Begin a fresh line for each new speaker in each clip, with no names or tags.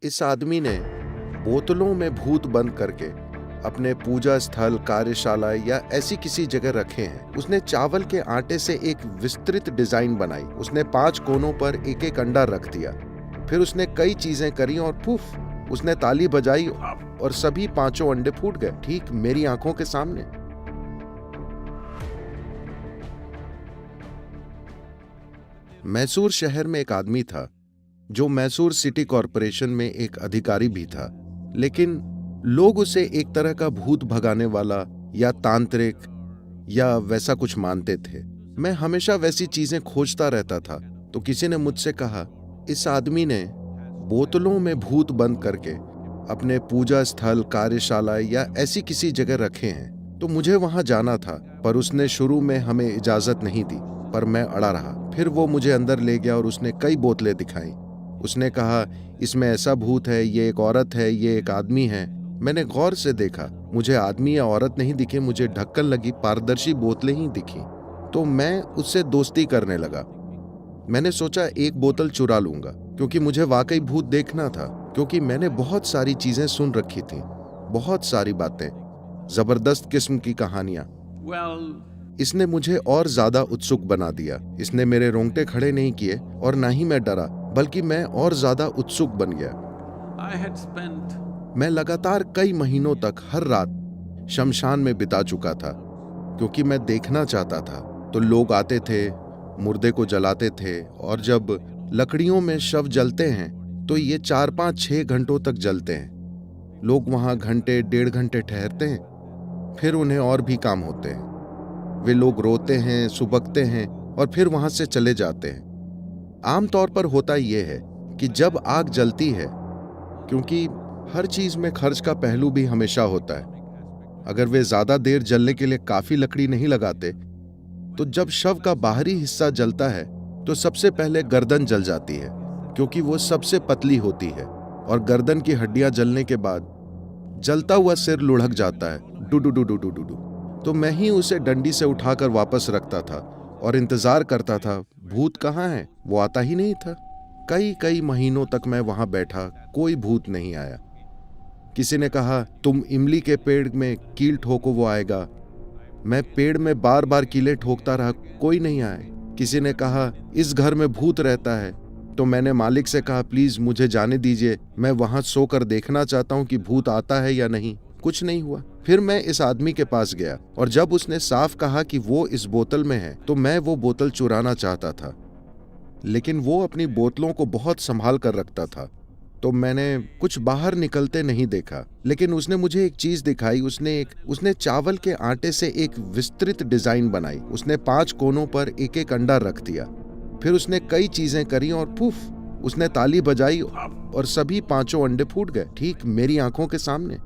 इस आदमी ने बोतलों में भूत बंद करके अपने पूजा स्थल, कार्यशाला या ऐसी किसी जगह रखे हैं। उसने चावल के आटे से एक विस्तृत डिजाइन बनाई। उसने 5 कोनों पर एक एक अंडा रख दिया। फिर उसने कई चीजें करी और पुफ, उसने ताली बजाई और सभी 5 अंडे फूट गए, ठीक मेरी आंखों के सामने। मैसूर शहर में एक आदमी था जो मैसूर सिटी कॉरपोरेशन में एक अधिकारी भी था, लेकिन लोग उसे एक तरह का भूत भगाने वाला या तांत्रिक या वैसा कुछ मानते थे। मैं हमेशा वैसी चीजें खोजता रहता था, तो किसी ने मुझसे कहा, इस आदमी ने बोतलों में भूत बंद करके अपने पूजा स्थल, कार्यशाला या ऐसी किसी जगह रखे हैं, तो मुझे वहां जाना था। पर उसने शुरू में हमें इजाजत नहीं दी, पर मैं अड़ा रहा। फिर वो मुझे अंदर ले गया और उसने कई बोतलें दिखाई। उसने कहा, इसमें ऐसा भूत है, ये एक औरत है, ये एक आदमी है। मैंने गौर से देखा, मुझे आदमी या औरत नहीं दिखे, मुझे ढक्कन लगी पारदर्शी बोतलें ही दिखी। तो मैं उससे दोस्ती करने लगा। मैंने सोचा एक बोतल चुरा लूंगा, क्योंकि मुझे वाकई भूत देखना था। क्योंकि मैंने बहुत सारी चीजें सुन रखी थी, बहुत सारी बातें, जबरदस्त किस्म की कहानियां। इसने मुझे और ज्यादा उत्सुक बना दिया। इसने मेरे रोंगटे खड़े नहीं किए और ना ही मैं डरा, बल्कि मैं और ज्यादा उत्सुक बन गया। मैं लगातार कई महीनों तक हर रात शमशान में बिता चुका था, क्योंकि मैं देखना चाहता था। तो लोग आते थे, मुर्दे को जलाते थे, और जब लकड़ियों में शव जलते हैं तो ये 4, 5, 6 घंटों तक जलते हैं। लोग वहां घंटे, 1.5 घंटे ठहरते हैं, फिर उन्हें और भी काम होते हैं। वे लोग रोते हैं, सुबकते हैं और फिर वहां से चले जाते हैं। आमतौर पर होता यह है कि जब आग जलती है, क्योंकि हर चीज में खर्च का पहलू भी हमेशा होता है, अगर वे ज्यादा देर जलने के लिए काफी लकड़ी नहीं लगाते, तो जब शव का बाहरी हिस्सा जलता है तो सबसे पहले गर्दन जल जाती है, क्योंकि वो सबसे पतली होती है, और गर्दन की हड्डियां जलने के बाद जलता हुआ सिर लुढ़क जाता है, do do do do do do. तो मैं ही उसे डंडी से उठाकर वापस रखता था और इंतजार करता था, भूत कहाँ है? वो आता ही नहीं था। कई महीनों तक मैं वहां बैठा, कोई भूत नहीं आया। किसी ने कहा, तुम इमली के पेड़ में कील ठोको, वो आएगा। मैं पेड़ में बार बार कीले ठोकता रहा, कोई नहीं आए। किसी ने कहा, इस घर में भूत रहता है। तो मैंने मालिक से कहा, प्लीज मुझे जाने दीजिए, मैं वहां सोकर देखना चाहता हूं कि भूत आता है या नहीं। कुछ नहीं हुआ। फिर मैं इस आदमी के पास गया, और जब उसने साफ कहा कि वो इस बोतल में है, तो मैं वो बोतल चुराना चाहता था, लेकिन वो अपनी बोतलों को बहुत संभाल कर रखता था, तो मैंने कुछ बाहर निकलते नहीं देखा। लेकिन उसने मुझे एक चीज दिखाई। उसने चावल के आटे से एक विस्तृत डिजाइन बनाई। उसने 5 कोनों पर एक एक अंडा रख दिया। फिर उसने कई चीजें करी और पुफ, उसने ताली बजाई और सभी 5 अंडे फूट गए, ठीक मेरी आंखों के सामने।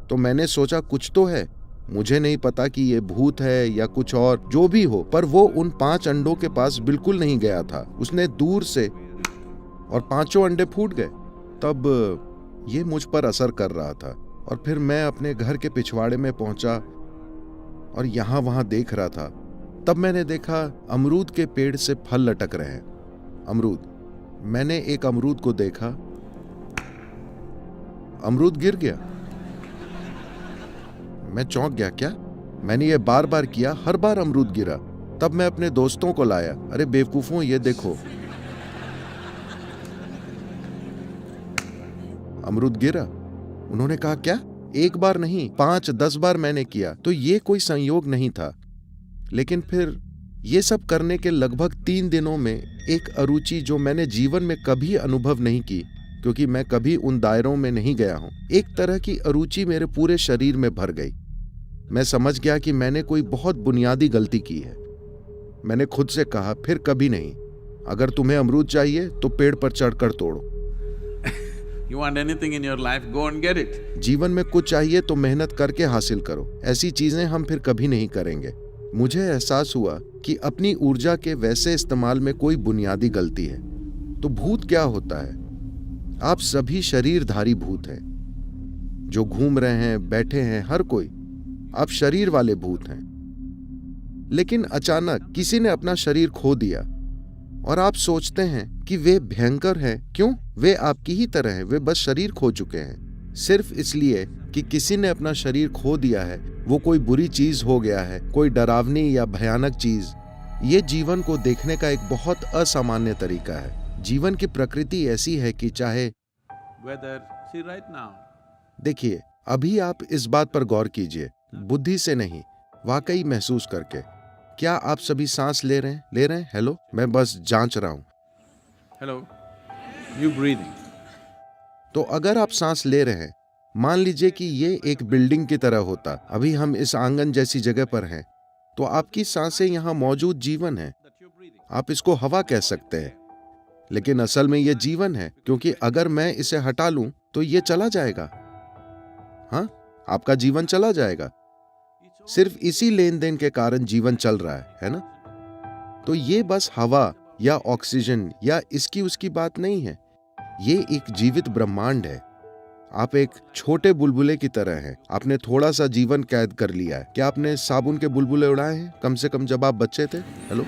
तो मैंने सोचा कुछ तो है। मुझे नहीं पता कि ये भूत है या कुछ और, जो भी हो, पर वो उन 5 अंडों के पास बिल्कुल नहीं गया था। उसने दूर से, और 5 अंडे फूट गए। तब ये मुझ पर असर कर रहा था, और फिर मैं अपने घर के पिछवाड़े में पहुंचा और यहां वहां देख रहा था। तब मैंने देखा अमरूद के पेड़ से फल लटक रहे हैं। अमरूद। मैंने एक अमरूद को देखा, अमरूद गिर गया। मैं चौंक गया। क्या? मैंने ये बार बार किया, हर बार अमरूद गिरा। तब मैं अपने दोस्तों को लाया, अरे बेवकूफों, ये देखो, अमरूद गिरा। उन्होंने कहा, क्या? एक बार नहीं, 5-10 बार मैंने किया, तो ये कोई संयोग नहीं था। लेकिन फिर ये सब करने के लगभग 3 दिनों में एक अरुचि जो मैंने जीवन में कभी अनुभव नहीं की, क्योंकि मैं कभी उन दायरों में नहीं गया हूं, एक तरह की अरुचि मेरे पूरे शरीर में भर गई। मैं समझ गया कि मैंने कोई बहुत बुनियादी गलती की है। मैंने खुद से कहा, फिर कभी नहीं। अगर तुम्हें अमरूद चाहिए तो पेड़ पर चढ़कर तोड़ो।
You want anything in your life, go and get it.
जीवन में कुछ चाहिए तो मेहनत करके हासिल करो। ऐसी चीजें हम फिर कभी नहीं करेंगे। मुझे एहसास हुआ कि अपनी ऊर्जा के वैसे इस्तेमाल में कोई बुनियादी गलती है। तो भूत क्या होता है? आप सभी शरीरधारी भूत हैं, जो घूम रहे हैं, बैठे हैं, हर कोई। आप शरीर वाले भूत हैं। लेकिन अचानक किसी ने अपना शरीर खो दिया और आप सोचते हैं कि वे भयंकर हैं। क्यों? वे आपकी ही तरह हैं, वे बस शरीर खो चुके हैं। सिर्फ इसलिए कि किसी ने अपना शरीर खो दिया है, वो कोई बुरी चीज हो गया है, कोई डरावनी या भयानक चीज। ये जीवन को देखने का एक बहुत असामान्य तरीका है। जीवन की प्रकृति ऐसी है कि चाहे
Whether, see right now,
देखिए, अभी आप इस बात पर गौर कीजिए, बुद्धि से नहीं, वाकई महसूस करके। क्या आप सभी सांस ले रहे हैं? हेलो, मैं बस जांच रहा हूं।
hello, you breathing.
तो अगर आप सांस ले रहे हैं, मान लीजिए कि ये एक बिल्डिंग की तरह होता, अभी हम इस आंगन जैसी जगह पर हैं, तो आपकी सांसें यहां मौजूद जीवन है।
That you're breathing.
आप इसको हवा कह सकते हैं, लेकिन असल में ये जीवन है, क्योंकि अगर मैं इसे हटा लूं तो ये चला जाएगा। हाँ, आपका जीवन चला जाएगा। सिर्फ इसी लेन देन के कारण जीवन चल रहा है ना? तो ये बस हवा या ऑक्सीजन या इसकी उसकी बात नहीं है। ये एक जीवित ब्रह्मांड है। आप एक छोटे बुलबुले की तरह हैं। आपने थोड़ा सा जीवन कैद कर लिया है। क्या आपने साबुन के बुलबुले उड़ाए हैं? कम से कम जब आप बच्चे थे। हेलो,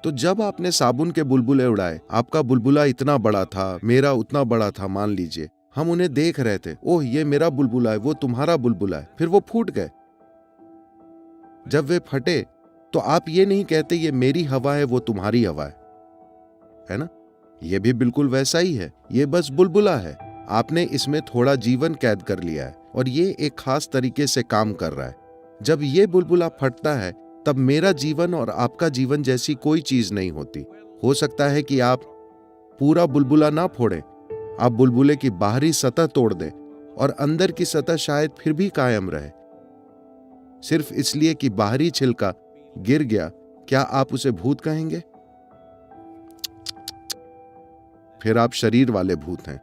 तो जब आपने साबुन के बुलबुले उड़ाए, आपका बुलबुला इतना बड़ा था, मेरा उतना बड़ा था, मान लीजिए। हम उन्हें देख रहे थे, ओह ये मेरा बुलबुला है, वो तुम्हारा बुलबुला है। फिर वो फूट गए। जब वे फटे तो आप ये नहीं कहते ये मेरी हवा है, वो तुम्हारी हवा है ना? ये भी बिल्कुल वैसा ही है। ये बस बुलबुला है। आपने इसमें थोड़ा जीवन कैद कर लिया है और ये एक खास तरीके से काम कर रहा है। जब ये बुलबुला फटता है, तब मेरा जीवन और आपका जीवन जैसी कोई चीज नहीं होती। हो सकता है कि आप पूरा बुलबुला ना फोड़ें, आप बुलबुले की बाहरी सतह तोड़ दें और अंदर की सतह शायद फिर भी कायम रहे। सिर्फ इसलिए कि बाहरी छिलका गिर गया, क्या आप उसे भूत कहेंगे? फिर आप शरीर वाले भूत हैं।